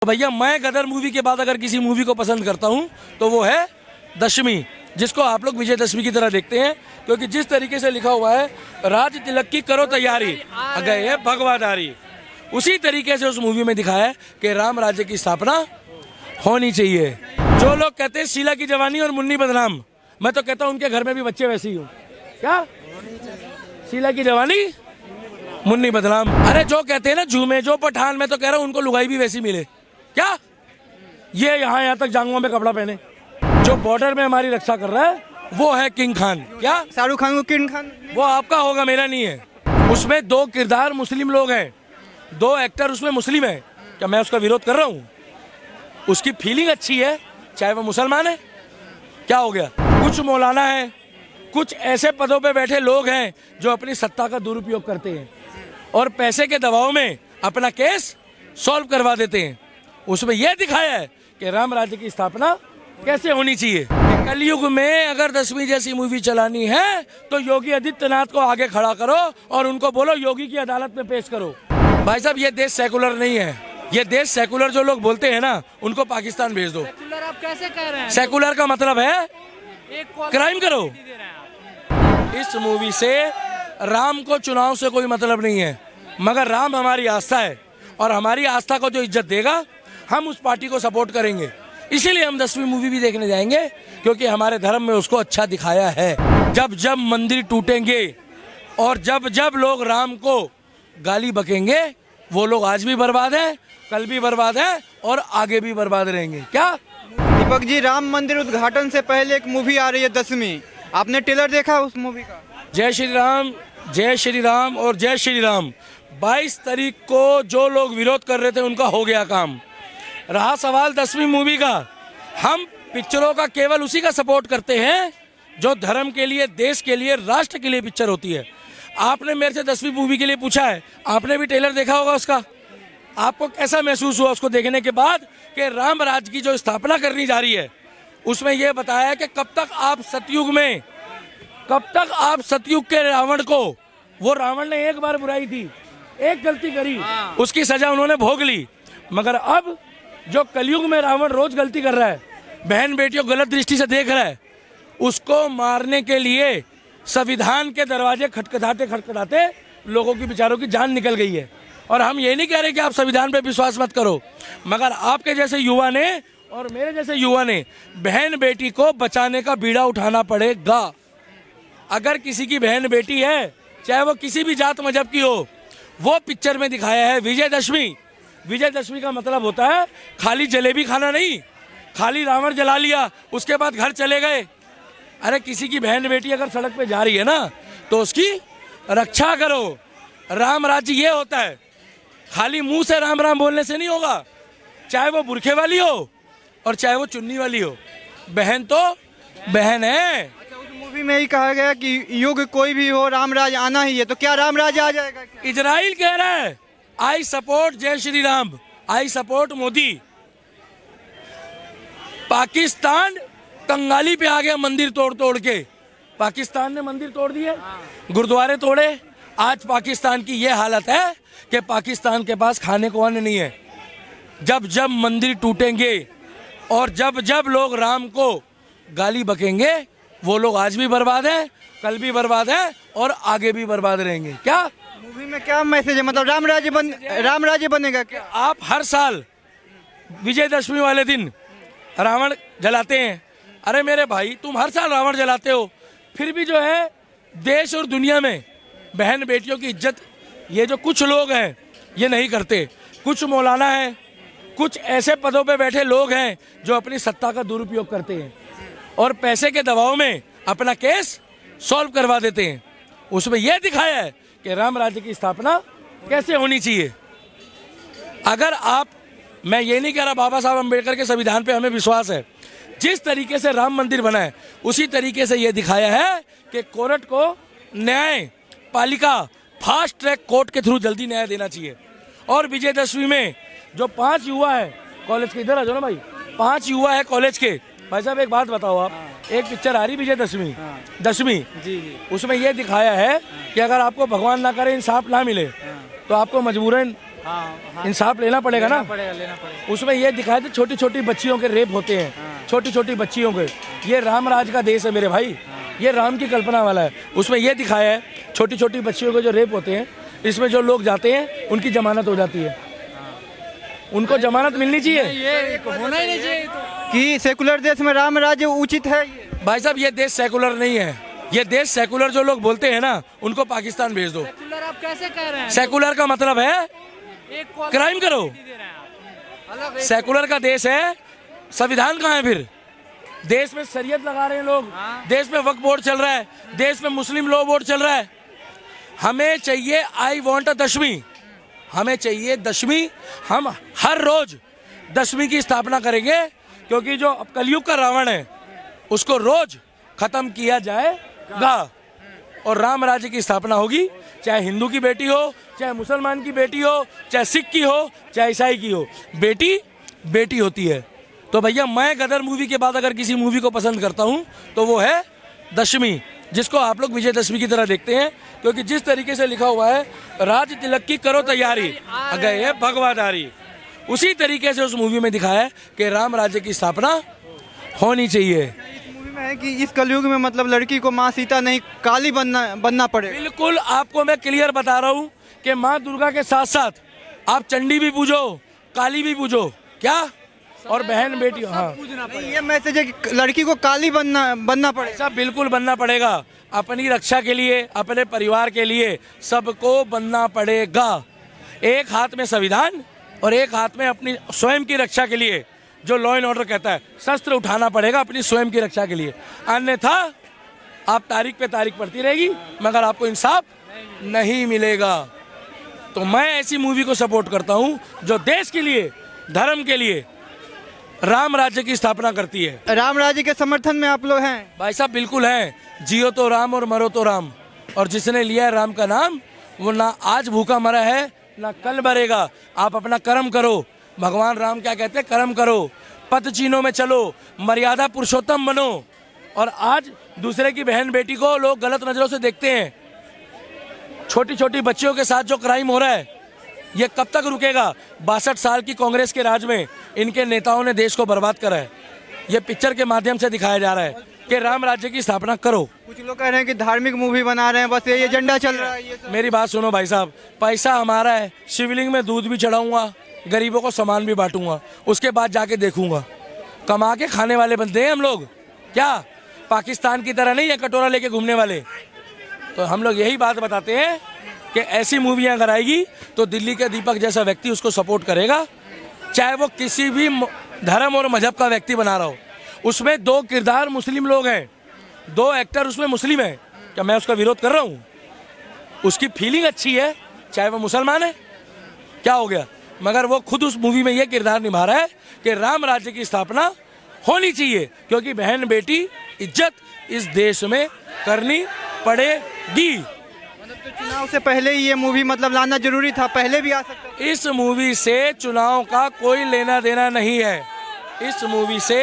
तो भैया मैं गदर मूवी के बाद अगर किसी मूवी को पसंद करता हूं तो वो है दशमी, जिसको आप लोग विजयदशमी की तरह देखते हैं, क्योंकि जिस तरीके से लिखा हुआ है राज तिलक की करो तैयारी गए भगवादारी, उसी तरीके से उस मूवी में दिखाया है कि राम राज्य की स्थापना होनी चाहिए। जो लोग कहते हैं शीला की जवानी और मुन्नी बदनाम, मैं तो कहता हूँ उनके घर में भी बच्चे वैसे ही हो। क्या शीला की जवानी मुन्नी बदनाम? अरे जो कहते हैं ना झूमे जो पठान, मैं तो कह रहा हूँ उनको लुगाई भी वैसी मिले। क्या ये यहाँ तक जांघों में कपड़ा पहने? जो बॉर्डर में हमारी रक्षा कर रहा है वो है किंग खान। क्या शाहरुख खान को किंग खान? वो आपका होगा, मेरा नहीं है। उसमें दो किरदार मुस्लिम लोग हैं, दो एक्टर उसमें मुस्लिम है। क्या मैं उसका विरोध कर रहा हूँ? उसकी फीलिंग अच्छी है, चाहे वो मुसलमान है। क्या हो गया? कुछ मौलाना है, कुछ ऐसे पदों पे बैठे लोग हैं जो अपनी सत्ता का दुरुपयोग करते हैं और पैसे के दबाव में अपना केस सॉल्व करवा देते हैं। उसमें यह दिखाया है कि राम राज्य की स्थापना कैसे होनी चाहिए। कलयुग में अगर दशमी जैसी मूवी चलानी है तो योगी आदित्यनाथ को आगे खड़ा करो और उनको बोलो योगी की अदालत में पेश करो। भाई साहब ये देश सेकुलर नहीं है, ये देश सेकुलर जो लोग बोलते हैं ना उनको पाकिस्तान भेज दो। सेकुलर आप कैसे कह रहे हैं? सेकुलर का मतलब है एक क्राइम करो। दे रहे हैं। इस मूवी से राम को चुनाव से कोई मतलब नहीं है, मगर राम हमारी आस्था है और हमारी आस्था को जो इज्जत देगा हम उस पार्टी को सपोर्ट करेंगे। इसीलिए हम 10वीं मूवी भी देखने जाएंगे, क्योंकि हमारे धर्म में उसको अच्छा दिखाया है। जब जब मंदिर टूटेंगे और जब जब लोग राम को गाली बकेंगे, वो लोग आज भी बर्बाद हैं, कल भी बर्बाद हैं और आगे भी बर्बाद रहेंगे। क्या दीपक जी, राम मंदिर उद्घाटन से पहले एक मूवी आ रही है दशमी, आपने ट्रेलर देखा उस मूवी का? जय श्री राम, जय श्री राम और जय श्री राम। 22 तारीख को जो लोग विरोध कर रहे थे उनका हो गया काम। रहा सवाल 10वीं मूवी का, हम पिक्चरों का केवल उसी का सपोर्ट करते हैं जो धर्म के लिए, देश के लिए, राष्ट्र के लिए पिक्चर होती है। आपने मेरे से 10वीं मूवी के लिए पूछा है, आपने भी ट्रेलर देखा होगा उसका। आपको कैसा महसूस हुआ उसको देखने के बाद कि राम राज्य की जो स्थापना करनी जा रही है उसमें यह बताया है कि कब तक आप सतयुग के रावण को, वो रावण ने एक बार बुराई थी, एक गलती करी, उसकी सजा उन्होंने भोग ली, मगर अब जो कलयुग में रावण रोज गलती कर रहा है, बहन बेटियों गलत दृष्टि से देख रहा है, उसको मारने के लिए संविधान के दरवाजे खटखटाते लोगों की बेचारों की जान निकल गई है। और हम ये नहीं कह रहे कि आप संविधान पे विश्वास मत करो, मगर आपके जैसे युवा ने और मेरे जैसे युवा ने बहन बेटी को बचाने का बीड़ा उठाना पड़ेगा। अगर किसी की बहन बेटी है, चाहे वो किसी भी जात मजहब की हो, वो पिक्चर में दिखाया है विजयदशमी। विजयदशमी का मतलब होता है खाली जलेबी खाना नहीं, खाली रावण जला लिया उसके बाद घर चले गए। अरे किसी की बहन बेटी अगर सड़क पे जा रही है ना तो उसकी रक्षा करो। राम राज्य ये होता है, खाली मुंह से राम राम बोलने से नहीं होगा, चाहे वो बुरखे वाली हो और चाहे वो चुन्नी वाली हो, बहन तो बहन है। अच्छा, उस मूवी में ही कहा गया कि युग कोई भी हो राम राज आना ही है, तो क्या राम राज आ जाएगा क्या? इजराइल कह रहा है आई सपोर्ट जय श्री राम, आई सपोर्ट मोदी। पाकिस्तान कंगाली पे आ गया मंदिर तोड़ तोड़ के। पाकिस्तान ने मंदिर तोड़ दिए, गुरुद्वारे तोड़े। आज पाकिस्तान की ये हालत है कि पाकिस्तान के पास खाने को अन्न नहीं है। जब जब मंदिर टूटेंगे और जब जब लोग राम को गाली बकेंगे, वो लोग आज भी बर्बाद हैं, कल भी बर्बाद हैं और आगे भी बर्बाद रहेंगे। क्या मूवी में क्या मैसेज है? मतलब राम राज्य बनेगा क्या? आप हर साल विजयदशमी वाले दिन रावण जलाते हैं। अरे मेरे भाई, तुम हर साल रावण जलाते हो, फिर भी जो है देश और दुनिया में बहन बेटियों की इज्जत ये जो कुछ लोग हैं ये नहीं करते। कुछ मौलाना हैं, कुछ ऐसे पदों पे बैठे लोग हैं जो अपनी सत्ता का दुरुपयोग करते हैं और पैसे के दबाव में अपना केस सॉल्व करवा देते हैं। उसमें यह दिखाया है कि राम राज्य की स्थापना कैसे होनी चाहिए। अगर आप, मैं ये नहीं कह रहा, बाबा साहब अम्बेडकर के संविधान पे हमें विश्वास है, जिस तरीके से राम मंदिर बना है उसी तरीके से यह दिखाया है कि कोर्ट को न्याय पालिका फास्ट ट्रैक कोर्ट के थ्रू जल्दी न्याय देना चाहिए। और विजयदशमी में जो 5 युवा है कॉलेज के, इधर आ जाओ ना भाई, 5 युवा है कॉलेज के। भाई साहब एक बात बताओ, आप एक पिक्चर आ रही विजयदशमी, दशमी जी, उसमें यह दिखाया है कि अगर आपको भगवान ना करे इंसाफ ना मिले तो आपको मजबूरन इंसाफ लेना पड़ेगा ना। लेना पड़ेगा। उसमें ये दिखाया था छोटी छोटी बच्चियों के रेप होते हैं, छोटी छोटी बच्चियों के। ये राम राज का देश है मेरे भाई, ये राम की कल्पना वाला है। उसमें ये दिखाया है छोटी छोटी बच्चियों के जो रेप होते हैं, इसमें जो लोग जाते हैं उनकी जमानत हो जाती है, उनको जमानत मिलनी चाहिए। ये होना ही नहीं चाहिए तो। कि सेकुलर देश में राम राज्य उचित है ये? भाई साहब ये देश सेकुलर नहीं है, ये देश सेकुलर जो लोग बोलते हैं ना उनको पाकिस्तान भेज दो। सेकुलर आप कैसे कह रहे हैं? सेकुलर का मतलब है एक को क्राइम करो। दे रहे हैं आप। अलग सेकुलर का देश है, संविधान कहाँ है फिर? देश में शरीयत लगा रहे हैं लोग, देश में वक्फ बोर्ड चल रहा है, देश में मुस्लिम लॉ बोर्ड चल रहा है। हमें चाहिए आई वांट अ दशमी, हमें चाहिए दशमी। हम हर रोज दशमी की स्थापना करेंगे, क्योंकि जो अब कलयुग का रावण है उसको रोज खत्म किया जाएगा और राम राज्य की स्थापना होगी। चाहे हिंदू की बेटी हो, चाहे मुसलमान की बेटी हो, चाहे सिख की हो, चाहे ईसाई की हो, बेटी बेटी होती है। तो भैया मैं गदर मूवी के बाद अगर किसी मूवी को पसंद करता हूं तो वो है दशमी, जिसको आप लोग विजयदशमी की तरह देखते हैं, क्योंकि जिस तरीके से लिखा हुआ है राज तिलक की करो तैयारी गए भगवादारी, उसी तरीके से उस मूवी में दिखाया है कि राम राज्य की स्थापना होनी चाहिए। इस मूवी में है कि इस कलयुग में मतलब लड़की को माँ सीता नहीं काली बनना पड़ेगा। बिल्कुल आपको मैं क्लियर बता रहा हूँ कि माँ दुर्गा के साथ साथ आप चंडी भी पूजो, काली भी पूजो, क्या और बहन बेटी। हाँ नहीं, ये मैसेज है कि लड़की को काली बनना पड़ेगा। सब बिल्कुल बनना पड़ेगा, अपनी रक्षा के लिए, अपने परिवार के लिए सबको बनना पड़ेगा। एक हाथ में संविधान और एक हाथ में अपनी स्वयं की रक्षा के लिए, जो लॉ एंड ऑर्डर कहता है, शस्त्र उठाना पड़ेगा अपनी स्वयं की रक्षा के लिए। अन्यथा आप तारीख पे तारीख पड़ती रहेगी मगर आपको इंसाफ नहीं मिलेगा। तो मैं ऐसी मूवी को सपोर्ट करता हूं जो देश के लिए, धर्म के लिए राम राज्य की स्थापना करती है। राम राज्य के समर्थन में आप लोग हैं? भाई साहब बिल्कुल हैं, जियो तो राम और मरो तो राम। और जिसने लिया है राम का नाम वो ना आज भूखा मरा है ना कल मरेगा। आप अपना कर्म करो, भगवान राम क्या कहते हैं, कर्म करो, पथ चिन्हों में चलो, मर्यादा पुरुषोत्तम बनो। और आज दूसरे की बहन बेटी को लोग गलत नजरों से देखते हैं। छोटी छोटी बच्चियों के साथ जो क्राइम हो रहा है ये कब तक रुकेगा? 62 साल की कांग्रेस के राज में इनके नेताओं ने देश को बर्बाद करा है। ये पिक्चर के माध्यम से दिखाया जा रहा है कि राम राज्य की स्थापना करो। कुछ लोग कह रहे हैं कि धार्मिक मूवी बना रहे हैं, बस ये एजेंडा चल रहा है। ये सब मेरी बात सुनो भाई साहब, पैसा हमारा है, शिवलिंग में दूध भी चढ़ाऊंगा, गरीबों को सामान भी बांटूंगा, उसके बाद जाके देखूंगा। कमा के खाने वाले बंदे हैं हम लोग, क्या पाकिस्तान की तरह नहीं है कटोरा लेके घूमने वाले। तो हम लोग यही बात बताते हैं कि ऐसी मूवियां अगर आएगी तो दिल्ली के दीपक जैसा व्यक्ति उसको सपोर्ट करेगा, चाहे वो किसी भी धर्म और मजहब का व्यक्ति बना रहा हो। उसमें 2 किरदार मुस्लिम लोग हैं, 2 एक्टर उसमें मुस्लिम हैं, क्या मैं उसका विरोध कर रहा हूँ? उसकी फीलिंग अच्छी है, चाहे वो मुसलमान है, क्या हो गया? मगर वो खुद उस मूवी में ये किरदार निभा रहा है कि राम राज्य की स्थापना होनी चाहिए, क्योंकि बहन बेटी इज्जत इस देश में करनी पड़ेगी। तो चुनाव से पहले ही ये मूवी मतलब लाना जरूरी था, पहले भी आ सकता था। इस मूवी से चुनाव का कोई लेना देना नहीं है। इस मूवी से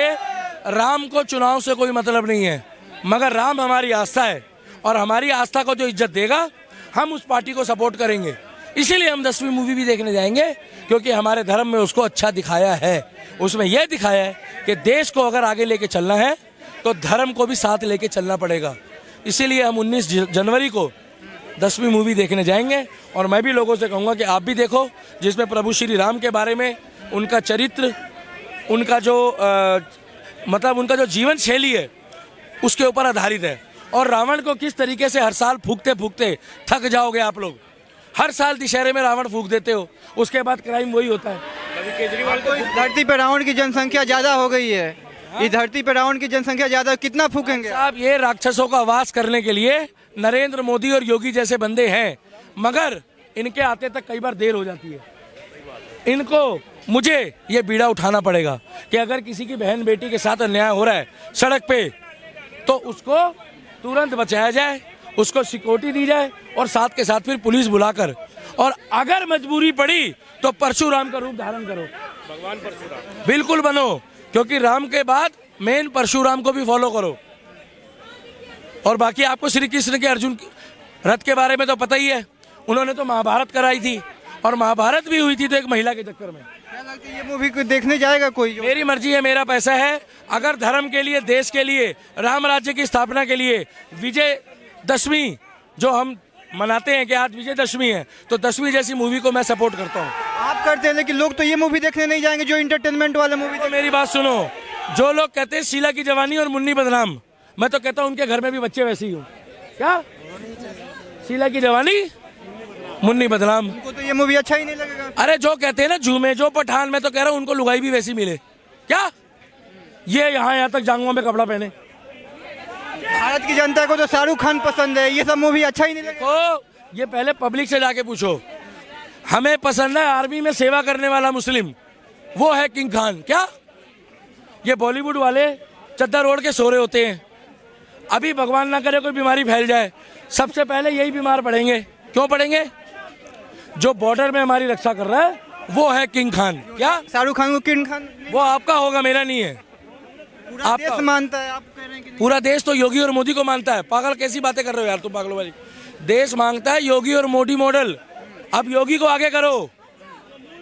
राम को चुनाव से कोई मतलब नहीं है, मगर राम हमारी आस्था है और हमारी आस्था को जो इज्जत देगा हम उस पार्टी को सपोर्ट करेंगे। इसीलिए हम 10वीं मूवी भी देखने जाएंगे, क्योंकि हमारे धर्म में उसको अच्छा दिखाया है। उसमें यह दिखाया है कि देश को अगर आगे लेके चलना है तो धर्म को भी साथ लेके चलना पड़ेगा। इसीलिए हम 19 जनवरी को 10वीं मूवी देखने जाएंगे। और मैं भी लोगों से कहूँगा कि आप भी देखो, जिसमें प्रभु श्री राम के बारे में, उनका चरित्र, उनका जो मतलब उनका जो जीवन शैली है उसके ऊपर आधारित है। और रावण को किस तरीके से हर साल फूकते फूकते थक जाओगे आप लोग। हर साल दशहरे में रावण फूक देते हो, उसके बाद क्राइम वही होता है। केजरीवाल को इस धरती पर रावण की जनसंख्या ज्यादा हो गई है, इस धरती पर रावण की जनसंख्या ज्यादा, कितना फूकेंगे साहब? ये राक्षसों का वास करने के लिए नरेंद्र मोदी और योगी जैसे बंदे हैं, मगर इनके आते तक कई बार देर हो जाती है। इनको मुझे ये बीड़ा उठाना पड़ेगा कि अगर किसी की बहन बेटी के साथ अन्याय हो रहा है सड़क पे, तो उसको तुरंत बचाया जाए, उसको सिक्योरिटी दी जाए और साथ के साथ फिर पुलिस बुलाकर, और अगर मजबूरी पड़ी तो परशुराम का रूप धारण करो, भगवान परशुराम बिल्कुल बनो, क्योंकि राम के बाद मेन परशुराम को भी फॉलो करो। और बाकी आपको श्री कृष्ण के अर्जुन रथ के बारे में तो पता ही है, उन्होंने तो महाभारत कराई थी और महाभारत भी हुई थी तो एक महिला के चक्कर में। क्या लगता है ये मूवी को देखने जाएगा कोई? मेरी मर्जी है, मेरा पैसा है। अगर धर्म के लिए, देश के लिए, राम राज्य की स्थापना के लिए विजय दशमी जो हम मनाते हैं कि आज विजय दशमी है, तो दशमी जैसी मूवी को मैं सपोर्ट करता हूँ। आप करते हैं, लेकिन लोग तो ये मूवी देखने नहीं जाएंगे जो इंटरटेनमेंट वाला मूवी। तो मेरी बात सुनो, जो लोग कहते हैं शीला की जवानी और मुन्नी बदनाम, मैं तो कहता हूँ उनके घर में भी बच्चे वैसे ही हो। क्या शीला की जवानी मुन्नी बदनाम? उनको तो ये मूवी अच्छा ही नहीं लगेगा। अरे जो कहते हैं ना झूमे जो पठान, मैं तो कह रहा हूँ उनको लुगाई भी वैसी मिले। क्या ये यहाँ तक जांघों में कपड़ा पहने? भारत की जनता को तो शाहरुख खान पसंद है, ये सब मूवी अच्छा ही नहीं लगेगा। तो ये पहले पब्लिक से जाके पूछो। हमें पसंद है आर्मी में सेवा करने वाला मुस्लिम, वो है किंग खान। क्या ये बॉलीवुड वाले चद्दर ओढ़ के सो रहे होते हैं? अभी भगवान ना करे कोई बीमारी फैल जाए, सबसे पहले यही बीमार पड़ेंगे। क्यों पड़ेंगे? जो बॉर्डर में हमारी रक्षा कर रहा है वो है किंग खान। क्या शाहरुख खान को किंग खान? वो आपका होगा, मेरा नहीं है। पूरा देश मानता है, आप कह रहे हैं कि नहीं? पूरा देश तो योगी और मोदी को मानता है। पागल कैसी बातें कर रहे हो यार तुम, पागलों वाली। देश मांगता है योगी और मोदी मॉडल। अब योगी को आगे करो।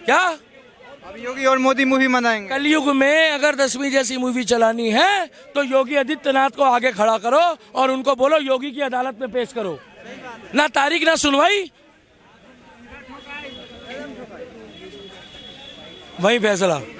क्या अब योगी और मोदी मूवी मनाएंगे? कलयुग में अगर दशमी जैसी मूवी चलानी है तो योगी आदित्यनाथ को आगे खड़ा करो और उनको बोलो योगी की अदालत में पेश करो। ना तारीख ना सुनवाई, वही फैसला।